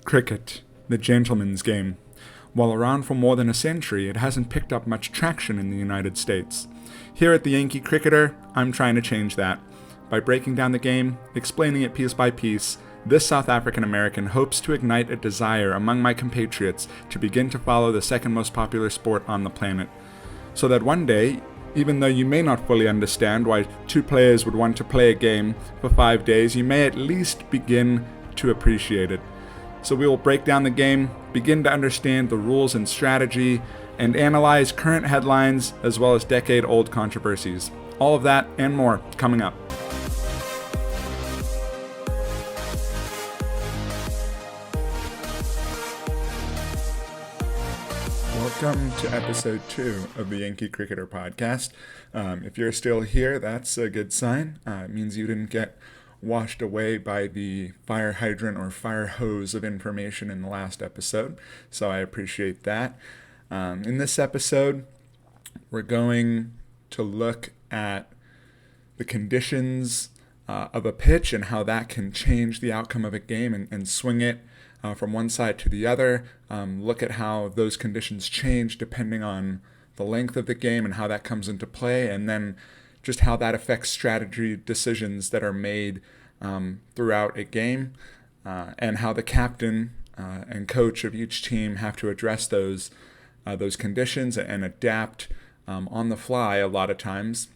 Cricket, the gentleman's game. While around for more than a century, it hasn't picked up much traction in the United States. Here at the Yankee Cricketer, I'm trying to change that. By breaking down the game, explaining it piece by piece, this South African American hopes to ignite a desire among my compatriots to begin to follow the second most popular sport on the planet. So that one day, even though you may not fully understand why two players would want to play a game for 5 days, you may at least begin to appreciate it. So we will break down the game, begin to understand the rules and strategy, and analyze current headlines as well as decade-old controversies. All of that and more coming up. Welcome to episode 2 of the Yankee Cricketer podcast. If you're still here, that's a good sign. It means you didn't get washed away by the fire hydrant or fire hose of information in the last episode, so I appreciate that. In this episode, we're going to look at the conditions of a pitch and how that can change the outcome of a game and swing it from one side to the other. Look at how those conditions change depending on the length of the game and how that comes into play, and then just how that affects strategy decisions that are made throughout a game, and how the captain and coach of each team have to address those conditions and adapt on the fly a lot of times.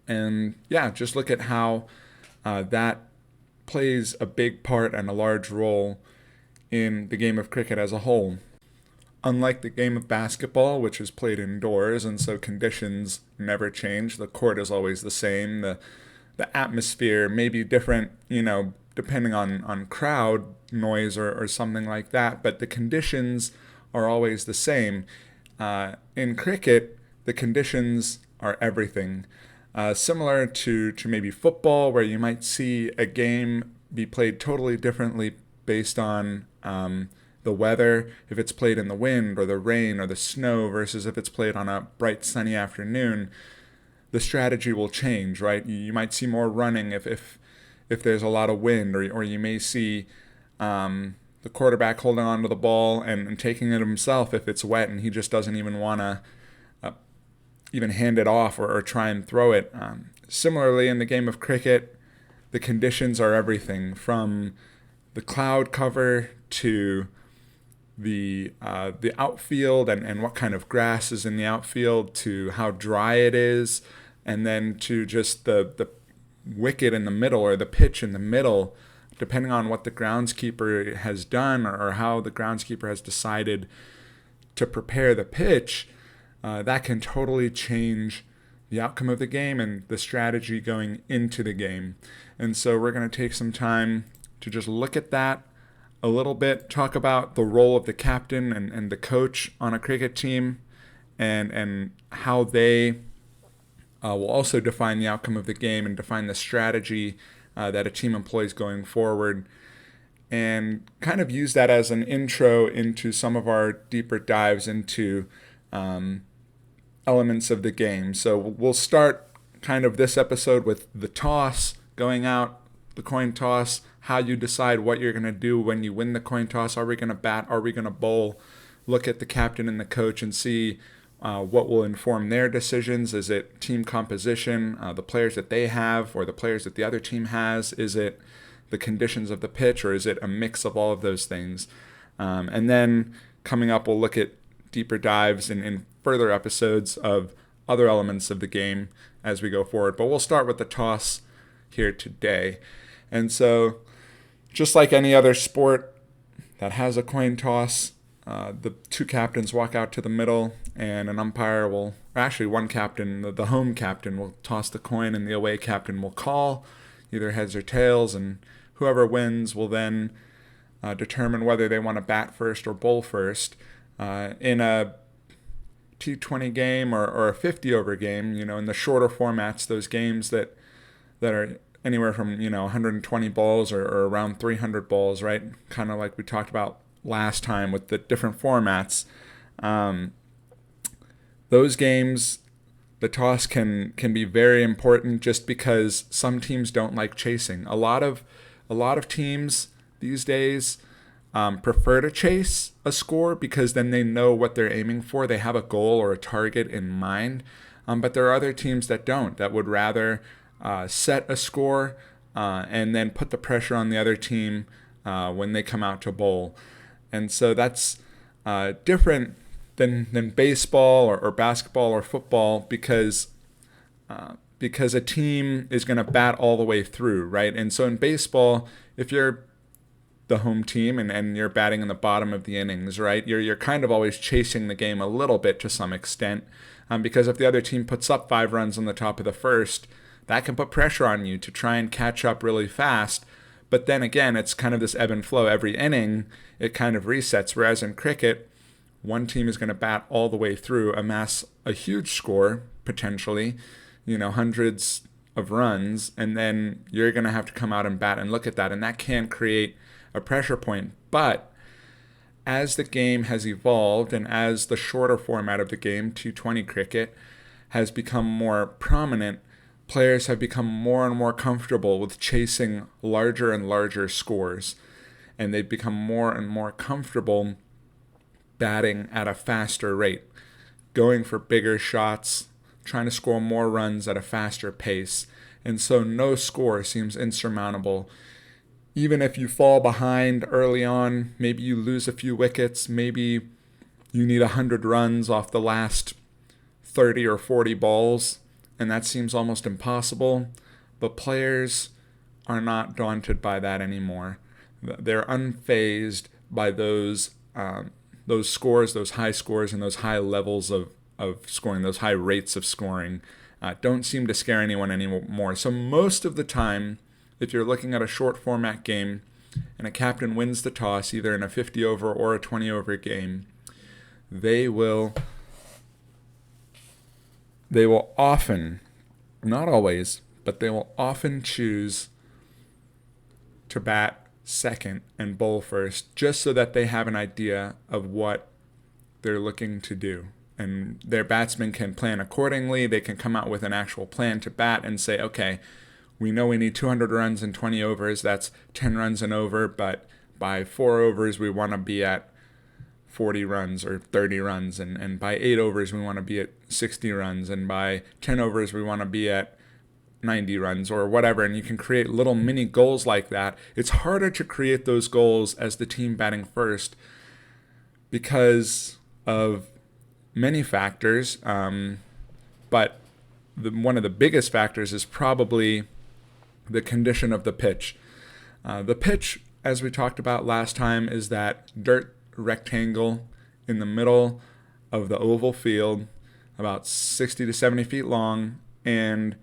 And yeah, just look at how that plays a big part and a large role in the game of cricket as a whole. Unlike the game of basketball, which is played indoors, and so conditions never change, the court is always the same, the atmosphere may be different, depending on crowd noise or something like that, but the conditions are always the same. In cricket, the conditions are everything. Similar to maybe football, where you might see a game be played totally differently based on the weather, if it's played in the wind or the rain or the snow versus if it's played on a bright sunny afternoon, the strategy will change, right? You might see more running if there's a lot of wind, or you may see the quarterback holding on to the ball and taking it himself if it's wet and he just doesn't even want to even hand it off or try and throw it. Similarly, in the game of cricket, the conditions are everything, from the cloud cover to the outfield and what kind of grass is in the outfield, to how dry it is, and then to just the wicket in the middle or the pitch in the middle, depending on what the groundskeeper has done or how the groundskeeper has decided to prepare the pitch. That can totally change the outcome of the game and the strategy going into the game. And so we're going to take some time to just look at that a little bit, talk about the role of the captain and the coach on a cricket team, and how they will also define the outcome of the game and define the strategy that a team employs going forward, and kind of use that as an intro into some of our deeper dives into elements of the game. So we'll start kind of this episode with the toss, going out, the coin toss, how you decide what you're going to do when you win the coin toss. Are we going to bat? Are we going to bowl? Look at the captain and the coach and see what will inform their decisions. Is it team composition, the players that they have or the players that the other team has? Is it the conditions of the pitch, or is it a mix of all of those things? And then coming up, we'll look at deeper dives in further episodes of other elements of the game as we go forward. But we'll start with the toss here today. And so, just like any other sport that has a coin toss, the two captains walk out to the middle, and an umpire will, or actually one captain, the home captain, will toss the coin, and the away captain will call either heads or tails, and whoever wins will then determine whether they want to bat first or bowl first. In a T20 game or a 50-over game, in the shorter formats, those games that are anywhere from 120 balls or around 300 balls, right? Kind of like we talked about last time with the different formats. Those games, the toss can be very important just because some teams don't like chasing. A lot of teams these days prefer to chase a score because then they know what they're aiming for. They have a goal or a target in mind. But there are other teams that don't, that would rather set a score and then put the pressure on the other team when they come out to bowl. And so that's different than baseball or basketball or football because a team is going to bat all the way through, right? And so in baseball, if you're the home team and you're batting in the bottom of the innings, right? You're kind of always chasing the game a little bit to some extent because if the other team puts up 5 runs on the top of the first, that can put pressure on you to try and catch up really fast. But then again, it's kind of this ebb and flow. Every inning, it kind of resets. Whereas in cricket, one team is going to bat all the way through, amass a huge score, potentially, hundreds of runs, and then you're going to have to come out and bat and look at that. And that can create a pressure point. But as the game has evolved and as the shorter format of the game, T20 cricket, has become more prominent, players have become more and more comfortable with chasing larger and larger scores. And they've become more and more comfortable batting at a faster rate, going for bigger shots, trying to score more runs at a faster pace. And so no score seems insurmountable. Even if you fall behind early on, maybe you lose a few wickets, maybe you need 100 runs off the last 30 or 40 balls, and that seems almost impossible. But players are not daunted by that anymore. They're unfazed by those scores, those high scores, and those high levels of scoring, those high rates of scoring. Don't seem to scare anyone anymore. So most of the time, if you're looking at a short format game and a captain wins the toss, either in a 50 over or a 20 over game, they will often, not always, but they will often choose to bat second and bowl first, just so that they have an idea of what they're looking to do. And their batsmen can plan accordingly. They can come out with an actual plan to bat and say, okay, we know we need 200 runs in 20 overs. That's 10 runs and over. But by 4 overs, we want to be at 40 runs or 30 runs. And by 8 overs, we want to be at 60 runs. And by 10 overs, we want to be at 90 runs or whatever. And you can create little mini goals like that. It's harder to create those goals as the team batting first because of many factors. But one of the biggest factors is probably the condition of the pitch. The pitch, as we talked about last time, is that dirt rectangle in the middle of the oval field, about 60 to 70 feet long, and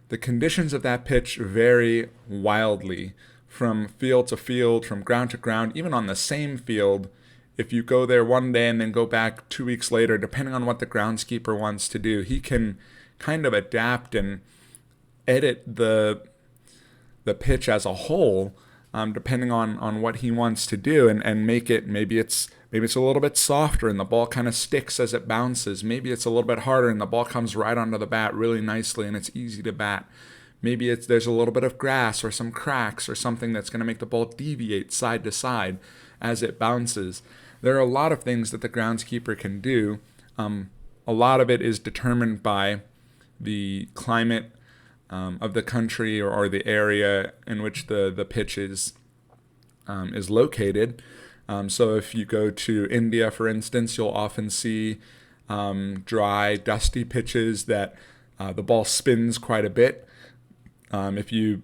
the conditions of that pitch vary wildly from field to field, from ground to ground, even on the same field. If you go there one day and then go back 2 weeks later, depending on what the groundskeeper wants to do, he can kind of adapt and edit the pitch as a whole, depending on what he wants to do, and make it, maybe it's a little bit softer and the ball kind of sticks as it bounces. Maybe it's a little bit harder and the ball comes right onto the bat really nicely and it's easy to bat. Maybe there's a little bit of grass or some cracks or something that's going to make the ball deviate side to side as it bounces. There are a lot of things that the groundskeeper can do. A lot of it is determined by the climate of the country or the area in which the pitch is located. So if you go to India, for instance, you'll often see dry, dusty pitches that the ball spins quite a bit. If you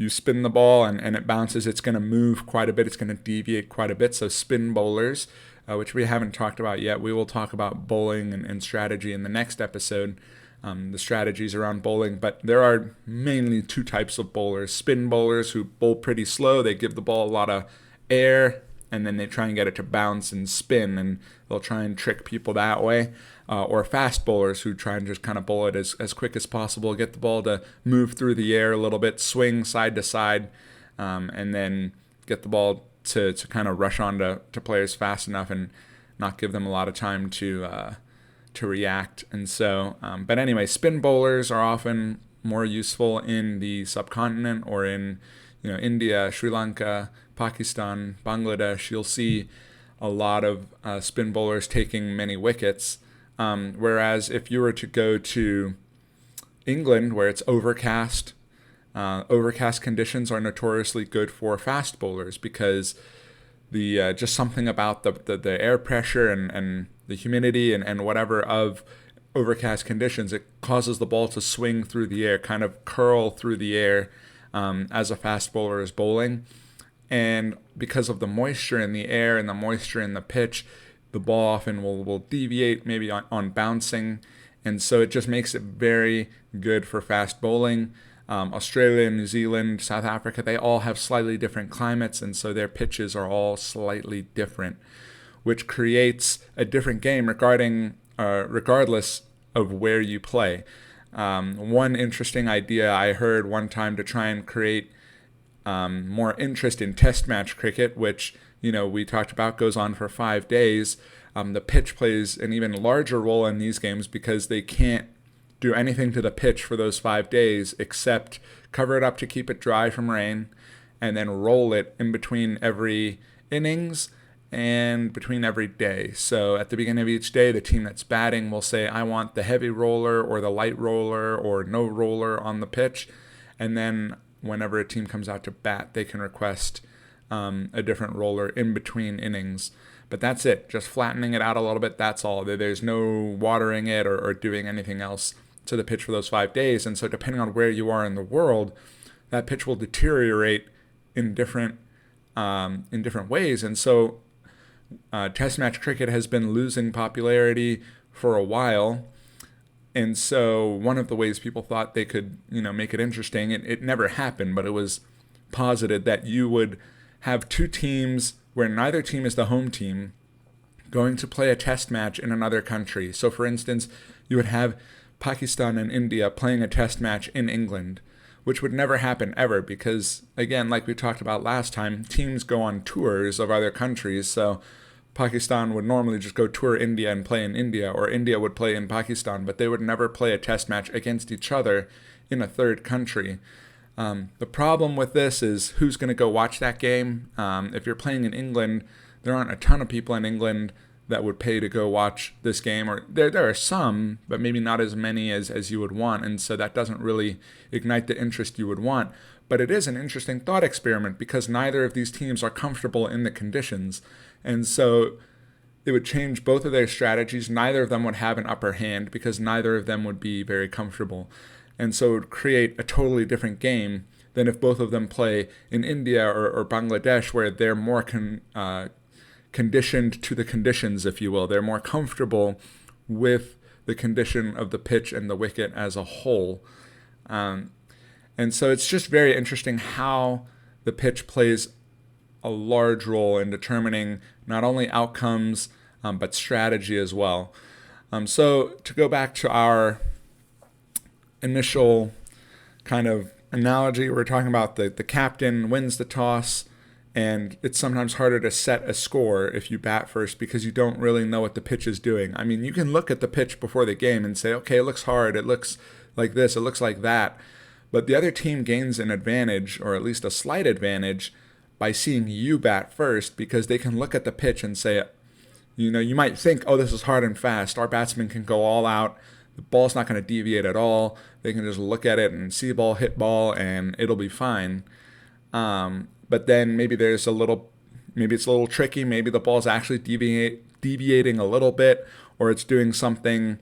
spin the ball and it bounces, it's going to move quite a bit. It's going to deviate quite a bit. So spin bowlers, which we haven't talked about yet. We will talk about bowling and strategy in the next episode, the strategies around bowling. But there are mainly 2 types of bowlers. Spin bowlers who bowl pretty slow. They give the ball a lot of air, and then they try and get it to bounce and spin, and they'll try and trick people that way. Or fast bowlers who try and just kind of bowl it as quick as possible, get the ball to move through the air a little bit, swing side to side, and then get the ball to kind of rush on to players fast enough and not give them a lot of time to react. And so, but anyway, spin bowlers are often more useful in the subcontinent or in India, Sri Lanka, Pakistan, Bangladesh, you'll see a lot of spin bowlers taking many wickets. Whereas if you were to go to England, where it's overcast, overcast conditions are notoriously good for fast bowlers because the just something about the air pressure and the humidity and whatever of overcast conditions, it causes the ball to swing through the air, kind of curl through the air as a fast bowler is bowling. And because of the moisture in the air and the moisture in the pitch, the ball often will deviate maybe on bouncing. And so it just makes it very good for fast bowling. Australia, New Zealand, South Africa, they all have slightly different climates, and so their pitches are all slightly different, which creates a different game regardless of where you play. One interesting idea I heard one time to try and create more interest in test match cricket, which we talked about goes on for 5 days. The pitch plays an even larger role in these games because they can't do anything to the pitch for those 5 days except cover it up to keep it dry from rain and then roll it in between every innings and between every day. So at the beginning of each day, the team that's batting will say, I want the heavy roller or the light roller or no roller on the pitch. And then whenever a team comes out to bat, they can request a different roller in between innings. But that's it, just flattening it out a little bit, that's all. There's no watering it or doing anything else to the pitch for those 5 days. And so depending on where you are in the world, that pitch will deteriorate in different ways. And so Test match cricket has been losing popularity for a while. And so one of the ways people thought they could, make it interesting, it never happened, but it was posited that you would have two teams where neither team is the home team going to play a test match in another country. So for instance, you would have Pakistan and India playing a test match in England, which would never happen ever because, again, like we talked about last time, teams go on tours of other countries. So Pakistan would normally just go tour India and play in India, or India would play in Pakistan, but they would never play a test match against each other in a third country. The problem with this is who's going to go watch that game. If you're playing in England, there aren't a ton of people in England that would pay to go watch this game, or there are some, but maybe not as many as you would want, and so that doesn't really ignite the interest you would want. But it is an interesting thought experiment because neither of these teams are comfortable in the conditions, and so it would change both of their strategies. Neither of them would have an upper hand because neither of them would be very comfortable, and so it would create a totally different game than if both of them play in India or Bangladesh, where they're more conditioned to the conditions, if you will. They're more comfortable with the condition of the pitch and the wicket as a whole. And so it's just very interesting how the pitch plays a large role in determining not only outcomes, but strategy as well. So to go back to our initial kind of analogy, we're talking about the captain wins the toss, and it's sometimes harder to set a score if you bat first because you don't really know what the pitch is doing. I mean, you can look at the pitch before the game and say, okay, it looks hard, it looks like this, it looks like that. But the other team gains an advantage, or at least a slight advantage, by seeing you bat first because they can look at the pitch and say, you might think, oh, this is hard and fast. Our batsman can go all out. The ball's not going to deviate at all. They can just look at it and see ball, hit ball, and it'll be fine. But then maybe it's a little tricky. Maybe the ball's actually deviating a little bit, or it's doing something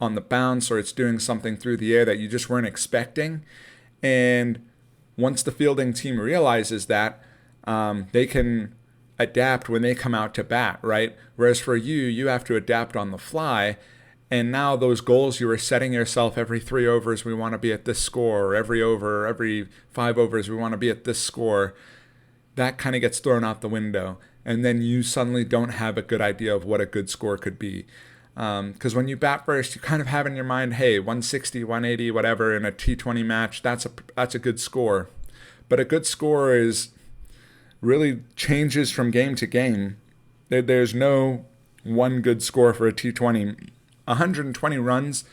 on the bounce, or it's doing something through the air that you just weren't expecting. And once the fielding team realizes that, they can adapt when they come out to bat, right? Whereas for you have to adapt on the fly. And now those goals you were setting yourself, every 3 overs we want to be at this score, or every 5 overs we want to be at this score, that kind of gets thrown out the window. And then you suddenly don't have a good idea of what a good score could be. Because when you bat first, you kind of have in your mind, hey, 160, 180, whatever in a T20 match, that's a good score. But a good score really changes from game to game. There's no one good score for a T20. 120 runs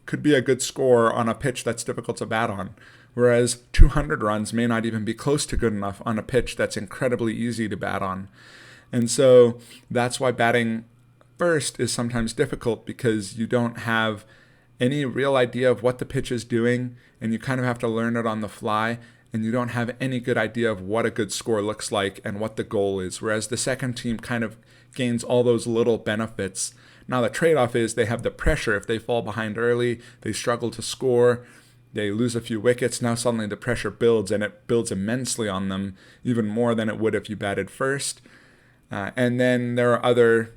could be a good score on a pitch that's difficult to bat on. whereas 200 runs may not even be close to good enough on a pitch that's incredibly easy to bat on. And so that's why batting first is sometimes difficult, because you don't have any real idea of what the pitch is doing, and you kind of have to learn it on the fly, and you don't have any good idea of what a good score looks like and what the goal is, whereas the second team kind of gains all those little benefits. Now the trade-off is they have the pressure. If they fall behind early, they struggle to score, they lose a few wickets, now suddenly the pressure builds, and it builds immensely on them, even more than it would if you batted first. And then there are other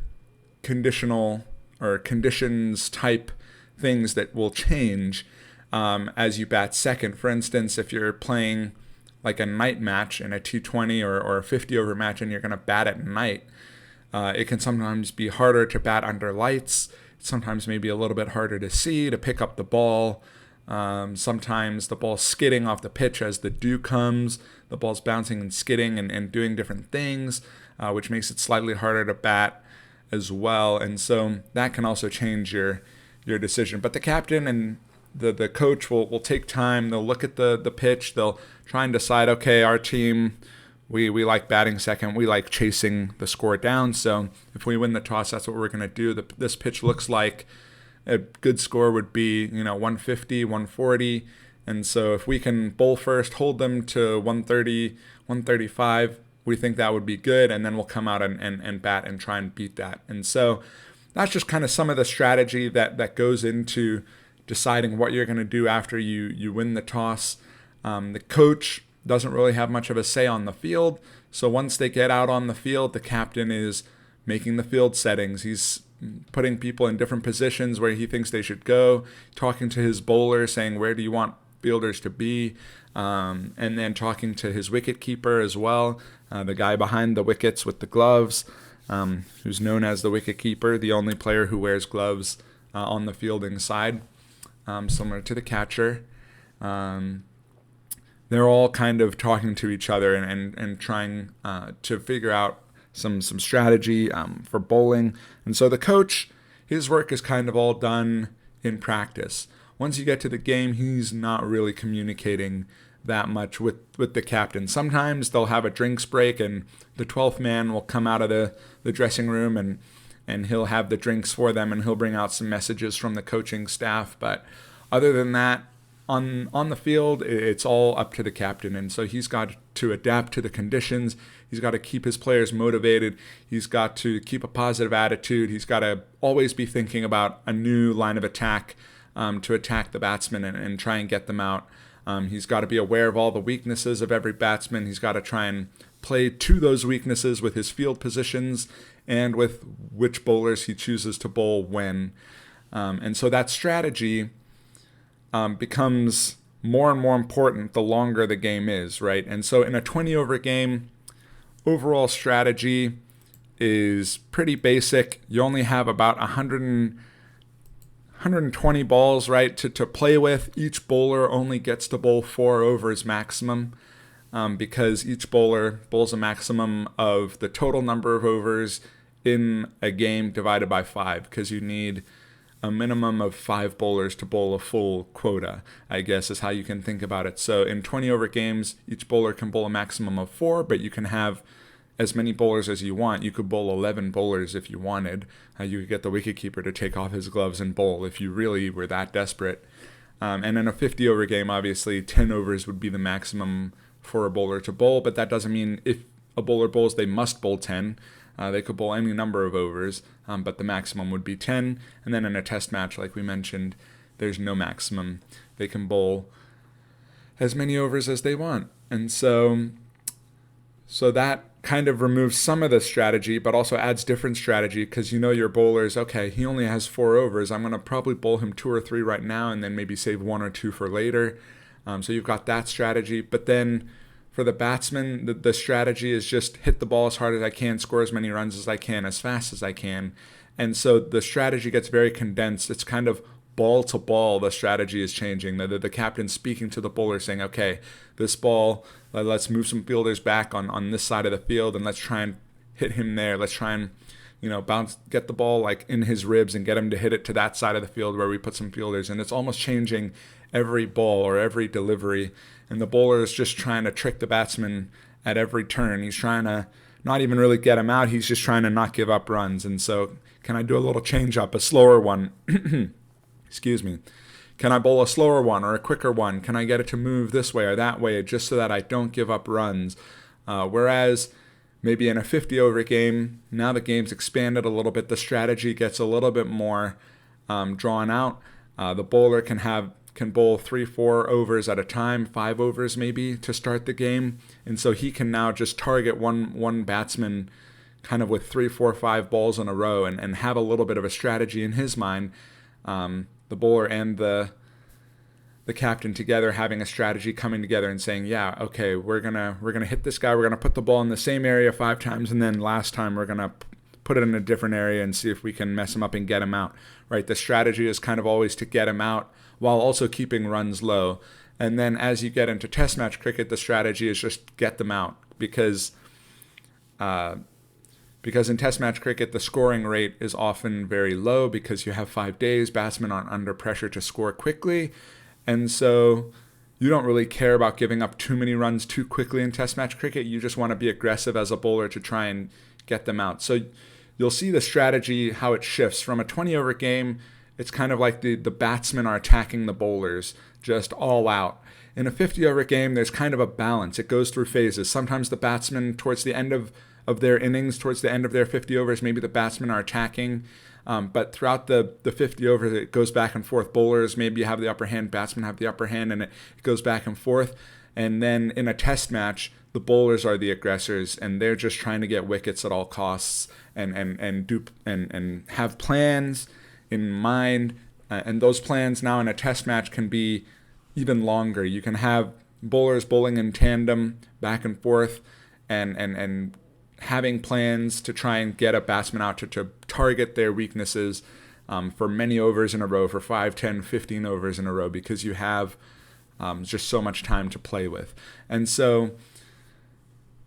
conditional or conditions type things that will change as you bat second. For instance, if you're playing like a night match in a T20 or a 50 over match and you're going to bat at night, it can sometimes be harder to bat under lights. Sometimes maybe a little bit harder to see, to pick up the ball. Sometimes the ball's skidding off the pitch as the dew comes. The ball's bouncing and skidding and doing different things, which makes it slightly harder to bat as well. And so that can also change your decision. But the captain and the coach will take time. They'll look at the pitch. They'll try and decide, okay, our team, we like batting second. We like chasing the score down. So if we win the toss, that's what we're going to do. This pitch looks like a good score would be, 150, 140. And so if we can bowl first, hold them to 130, 135, we think that would be good. And then we'll come out and bat and try and beat that. And so that's just kind of some of the strategy that goes into deciding what you're going to do after you win the toss. The coach doesn't really have much of a say on the field. So once they get out on the field, the captain is making the field settings. He's putting people in different positions where he thinks they should go, talking to his bowler, saying, where do you want fielders to be? And then talking to his wicket keeper as well, the guy behind the wickets with the gloves, who's known as the wicket keeper, the only player who wears gloves on the fielding side, similar to the catcher. They're all kind of talking to each other and trying to figure out some strategy for bowling. And so the coach, his work is kind of all done in practice. Once you get to the game, he's not really communicating that much with the captain. Sometimes they'll have a drinks break and the 12th man will come out of the dressing room and he'll have the drinks for them and he'll bring out some messages from the coaching staff. But other than that, on the field, it's all up to the captain. And so he's got to adapt to the conditions. He's got to keep his players motivated. He's got to keep a positive attitude. He's got to always be thinking about a new line of attack to attack the batsmen and try and get them out. He's got to be aware of all the weaknesses of every batsman. He's got to try and play to those weaknesses with his field positions and with which bowlers he chooses to bowl when. And so that strategy becomes more and more important the longer the game is, right? And so in a 20-over game, overall strategy is pretty basic. You only have about 120 balls, right, to play with. Each bowler only gets to bowl 4 overs maximum because each bowler bowls a maximum of the total number of overs in a game divided by 5, because you need a minimum of 5 bowlers to bowl a full quota, I guess is how you can think about it. So in 20-over games, each bowler can bowl a maximum of 4, but you can have as many bowlers as you want. You could bowl 11 bowlers if you wanted. You could get the wicketkeeper to take off his gloves and bowl if you really were that desperate. And in a 50-over game, obviously, 10 overs would be the maximum for a bowler to bowl, but that doesn't mean if a bowler bowls, they must bowl 10. They could bowl any number of overs, but the maximum would be 10. And then in a test match, like we mentioned, there's no maximum. They can bowl as many overs as they want. And so that kind of removes some of the strategy, but also adds different strategy, because your bowlers, okay, he only has 4 overs. I'm going to probably bowl him 2 or 3 right now and then maybe save 1 or 2 for later. So you've got that strategy. But then for the batsman, the strategy is just hit the ball as hard as I can, score as many runs as I can, as fast as I can. And so the strategy gets very condensed. It's kind of ball to ball, the strategy is changing. The captain's speaking to the bowler saying, okay, this ball, let's move some fielders back on this side of the field and let's try and hit him there. Let's try and get the ball like in his ribs and get him to hit it to that side of the field where we put some fielders. And it's almost changing every ball or every delivery. And the bowler is just trying to trick the batsman at every turn. He's trying to not even really get him out. He's just trying to not give up runs. And so can I do a little change up, a slower one? Excuse me. Can I bowl a slower one or a quicker one? Can I get it to move this way or that way just so that I don't give up runs? Whereas maybe in a 50-over game, now the game's expanded a little bit. The strategy gets a little bit more drawn out. The bowler can bowl 3-4 overs at a time, 5 overs maybe to start the game. And so he can now just target one batsman kind of with 3, 4, 5 balls in a row and have a little bit of a strategy in his mind. The bowler and the captain together having a strategy, coming together and saying, yeah, okay, we're gonna hit this guy, we're gonna put the ball in the same area 5 times, and then last time we're gonna put it in a different area and see if we can mess him up and get him out. Right? The strategy is kind of always to get him out while also keeping runs low. And then as you get into test match cricket, the strategy is just get them out because in test match cricket, the scoring rate is often very low because you have 5 days, batsmen aren't under pressure to score quickly. And so you don't really care about giving up too many runs too quickly in test match cricket. You just want to be aggressive as a bowler to try and get them out. So you'll see the strategy, how it shifts. From a 20-over game, it's kind of like the batsmen are attacking the bowlers just all out. In a 50-over game, there's kind of a balance. It goes through phases. Sometimes the batsmen, towards the end of their innings, towards the end of their 50 overs, maybe the batsmen are attacking. But throughout the 50 overs, it goes back and forth. Bowlers, maybe you have the upper hand, batsmen have the upper hand, and it goes back and forth. And then in a test match, the bowlers are the aggressors, and they're just trying to get wickets at all costs and have plans in mind. And those plans now in a test match can be even longer. You can have bowlers bowling in tandem back and forth and having plans to try and get a batsman out to target their weaknesses for many overs in a row, for 5, 10, 15 overs in a row, because you have just so much time to play with. And so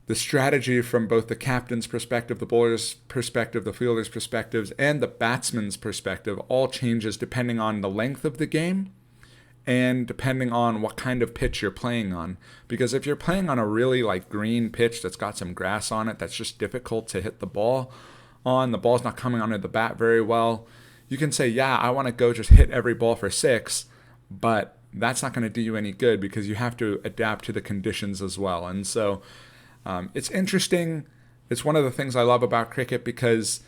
the strategy from both the captain's perspective, the bowler's perspective, the fielder's perspectives, and the batsman's perspective all changes depending on the length of the game and depending on what kind of pitch you're playing on. Because if you're playing on a really like green pitch that's got some grass on it, that's just difficult to hit the ball on, the ball's not coming onto the bat very well, you can say, yeah, I want to go just hit every ball for 6, but that's not going to do you any good because you have to adapt to the conditions as well. And so it's interesting. It's one of the things I love about cricket because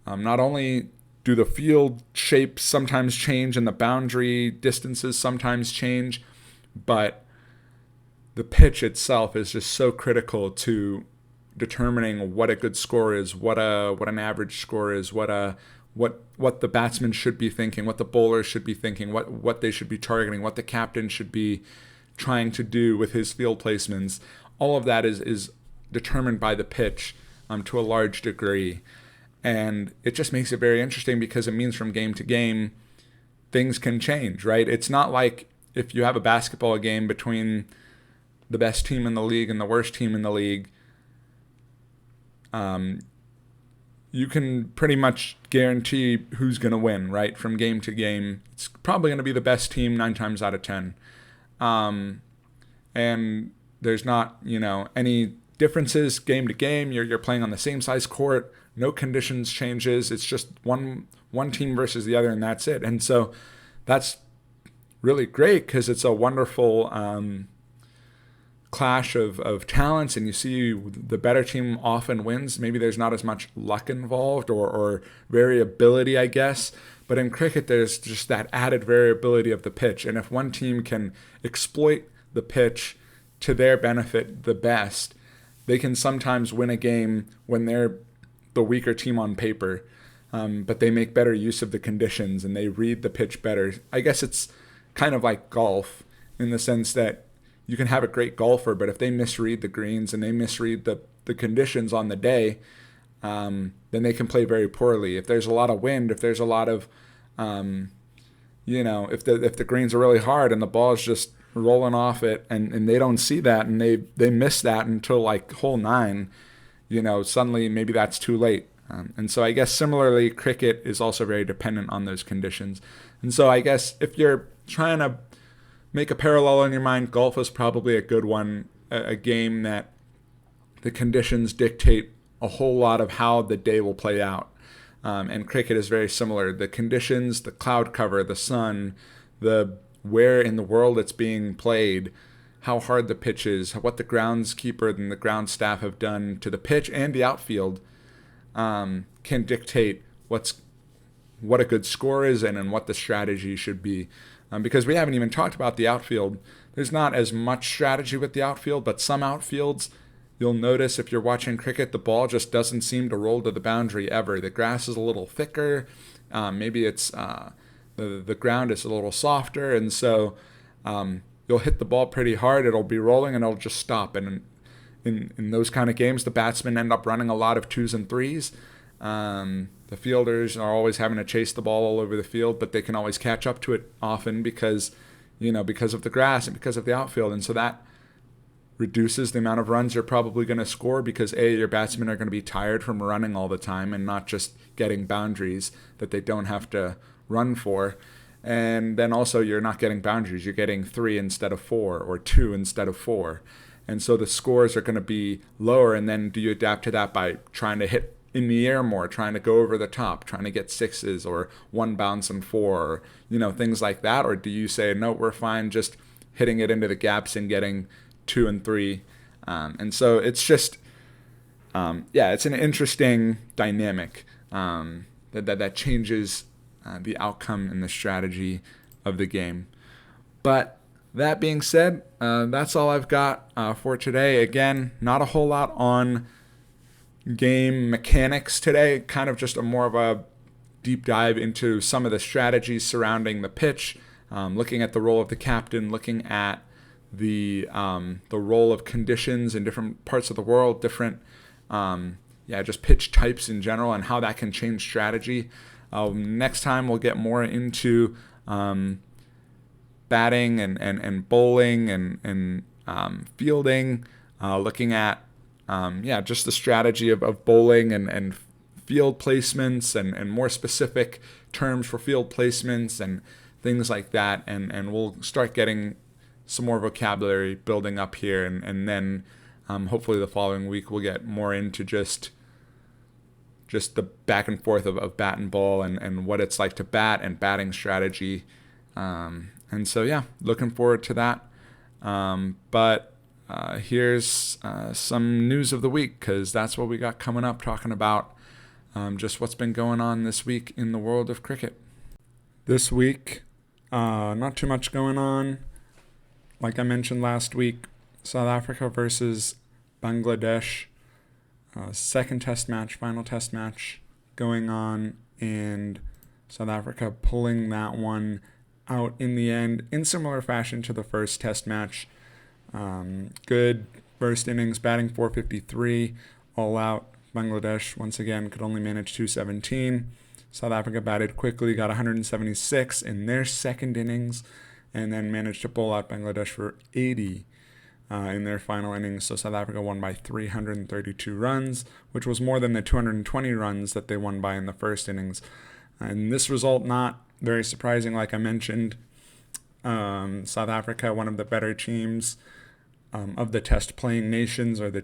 not only do the field shapes sometimes change and the boundary distances sometimes change, but the pitch itself is just so critical to determining what a good score is, what an average score is, what the batsman should be thinking, what the bowler should be thinking, what they should be targeting, what the captain should be trying to do with his field placements. All of that is determined by the pitch to a large degree. And it just makes it very interesting because it means from game to game, things can change, right? It's not like if you have a basketball game between the best team in the league and the worst team in the league, you can pretty much guarantee who's going to win, right? From game to game, it's probably going to be the best team 9 times out of 10. And there's not, any differences game to game. You're playing on the same size court. No conditions changes. It's just one team versus the other, and that's it. And so that's really great because it's a wonderful clash of talents, and you see the better team often wins. Maybe there's not as much luck involved or variability, I guess. But in cricket, there's just that added variability of the pitch. And if one team can exploit the pitch to their benefit the best, they can sometimes win a game when they're the weaker team on paper, but they make better use of the conditions and they read the pitch better. I guess it's kind of like golf in the sense that you can have a great golfer, but if they misread the greens and they misread the conditions on the day, then they can play very poorly. If there's a lot of wind, if there's a lot of, if the greens are really hard and the ball is just rolling off it and they don't see that and they miss that until like hole 9, suddenly maybe that's too late. And so I guess similarly, cricket is also very dependent on those conditions. And so I guess if you're trying to make a parallel in your mind, golf is probably a good one, a game that the conditions dictate a whole lot of how the day will play out. And cricket is very similar. The conditions, the cloud cover, the sun, the where in the world it's being played, how hard the pitch is, what the groundskeeper and the ground staff have done to the pitch and the outfield can dictate what a good score is and what the strategy should be. Because we haven't even talked about the outfield. There's not as much strategy with the outfield, but some outfields, you'll notice if you're watching cricket, the ball just doesn't seem to roll to the boundary ever. The grass is a little thicker. Maybe it's the ground is a little softer, and so you'll hit the ball pretty hard. It'll be rolling, and it'll just stop. And in those kind of games, the batsmen end up running a lot of 2s and 3s. The fielders are always having to chase the ball all over the field, but they can always catch up to it often because of the grass and because of the outfield. And so that reduces the amount of runs you're probably going to score because your batsmen are going to be tired from running all the time and not just getting boundaries that they don't have to run for. And then also you're not getting boundaries. You're getting 3 instead of 4 or 2 instead of 4. And so the scores are going to be lower. And then do you adapt to that by trying to hit in the air more, trying to go over the top, trying to get 6s or 1 bounce and 4, or, things like that? Or do you say, no, we're fine just hitting it into the gaps and getting 2 and 3? And so it's just, it's an interesting dynamic that changes the outcome and the strategy of the game. But that being said, that's all I've got for today. Again, not a whole lot on game mechanics today, kind of just more of a deep dive into some of the strategies surrounding the pitch, looking at the role of the captain, looking at the role of conditions in different parts of the world, different just pitch types in general and how that can change strategy. Next time we'll get more into batting and bowling and fielding, looking at just the strategy of bowling and field placements and more specific terms for field placements and things like that. And we'll start getting some more vocabulary building up here. And then hopefully the following week we'll get more into just the back and forth of bat and ball and what it's like to bat and batting strategy. And so, looking forward to that. But here's some news of the week, because that's what we got coming up, talking about just what's been going on this week in the world of cricket. This week, not too much going on. Like I mentioned last week, South Africa versus Bangladesh. Second test match, final test match going on, and South Africa pulling that one out in the end in similar fashion to the first test match. Good first innings, batting 453, all out. Bangladesh, once again, could only manage 217. South Africa batted quickly, got 176 in their second innings, and then managed to pull out Bangladesh for 80 in their final innings. So South Africa won by 332 runs, which was more than the 220 runs that they won by in the first innings. And this result, not very surprising, like I mentioned. South Africa, one of the better teams of the test-playing nations, or the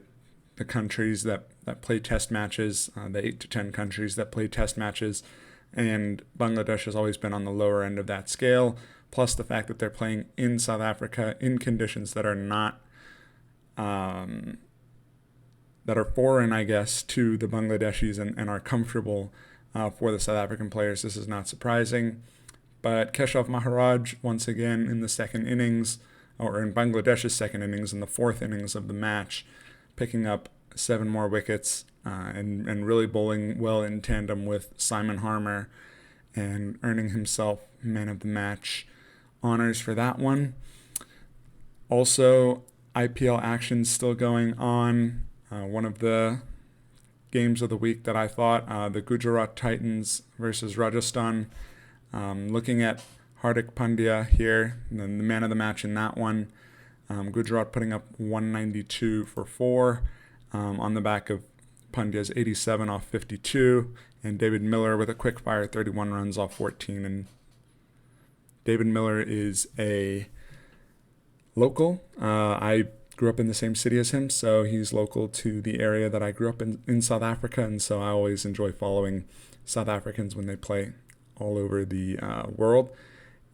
countries that play test matches, the 8 to 10 countries that play test matches. And Bangladesh has always been on the lower end of that scale, plus the fact that they're playing in South Africa in conditions that are not that are foreign, I guess, to the Bangladeshis and are comfortable for the South African players. This is not surprising. But Keshav Maharaj, once again in the second innings, or in Bangladesh's second innings, in the fourth innings of the match, picking up 7 more wickets and really bowling well in tandem with Simon Harmer and earning himself man of the match honors for that one. Also, IPL action still going on. One of the games of the week that I thought, the Gujarat Titans versus Rajasthan. Looking at Hardik Pandya here, the man of the match in that one. Gujarat putting up 192 for 4 on the back of Pandya's 87 off 52, and David Miller with a quick fire 31 runs off 14. And David Miller is a local. I grew up in the same city as him, so he's local to the area that I grew up in South Africa, and so I always enjoy following South Africans when they play all over the world.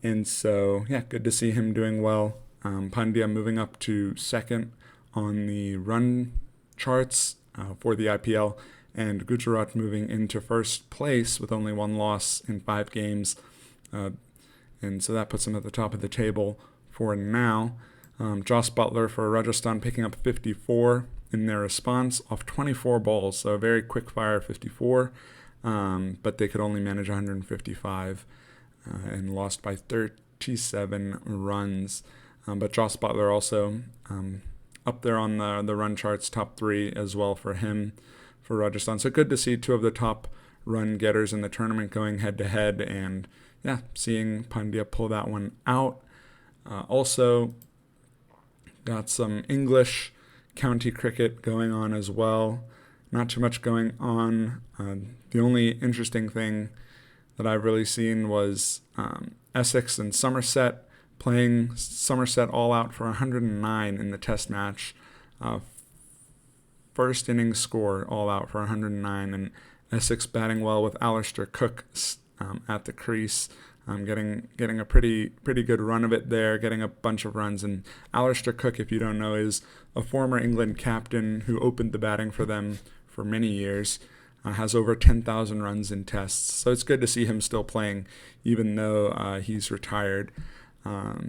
And so, yeah, good to see him doing well. Pandya moving up to second on the run charts for the IPL, and Gujarat moving into first place with only one loss in 5 games. And so that puts him at the top of the table for now. Joss Butler for Rajasthan picking up 54 in their response off 24 balls, so a very quick fire 54, but they could only manage 155 and lost by 37 runs. But Joss Butler also up there on the run charts, top 3 as well for him for Rajasthan. So good to see 2 of the top run getters in the tournament going head-to-head, and yeah, seeing Pandya pull that one out. Also got some English county cricket going on as well. Not too much going on. The only interesting thing that I've really seen was Essex and Somerset playing Somerset all out for 109 in the test match. First innings score all out for 109, and Essex batting well with Alistair Cook at the crease, getting a pretty good run of it there, getting a bunch of runs. And Alistair Cook, if you don't know, is a former England captain who opened the batting for them for many years, has over 10,000 runs in tests. So it's good to see him still playing, even though he's retired.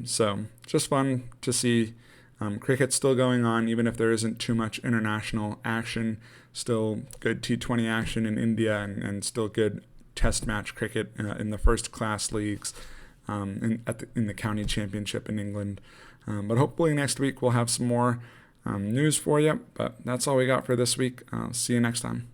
So just fun to see cricket still going on, even if there isn't too much international action. Still good T20 action in India, and still good test match cricket in the first class leagues in the county championship in England. But hopefully next week we'll have some more news for you. But that's all we got for this week. See you next time.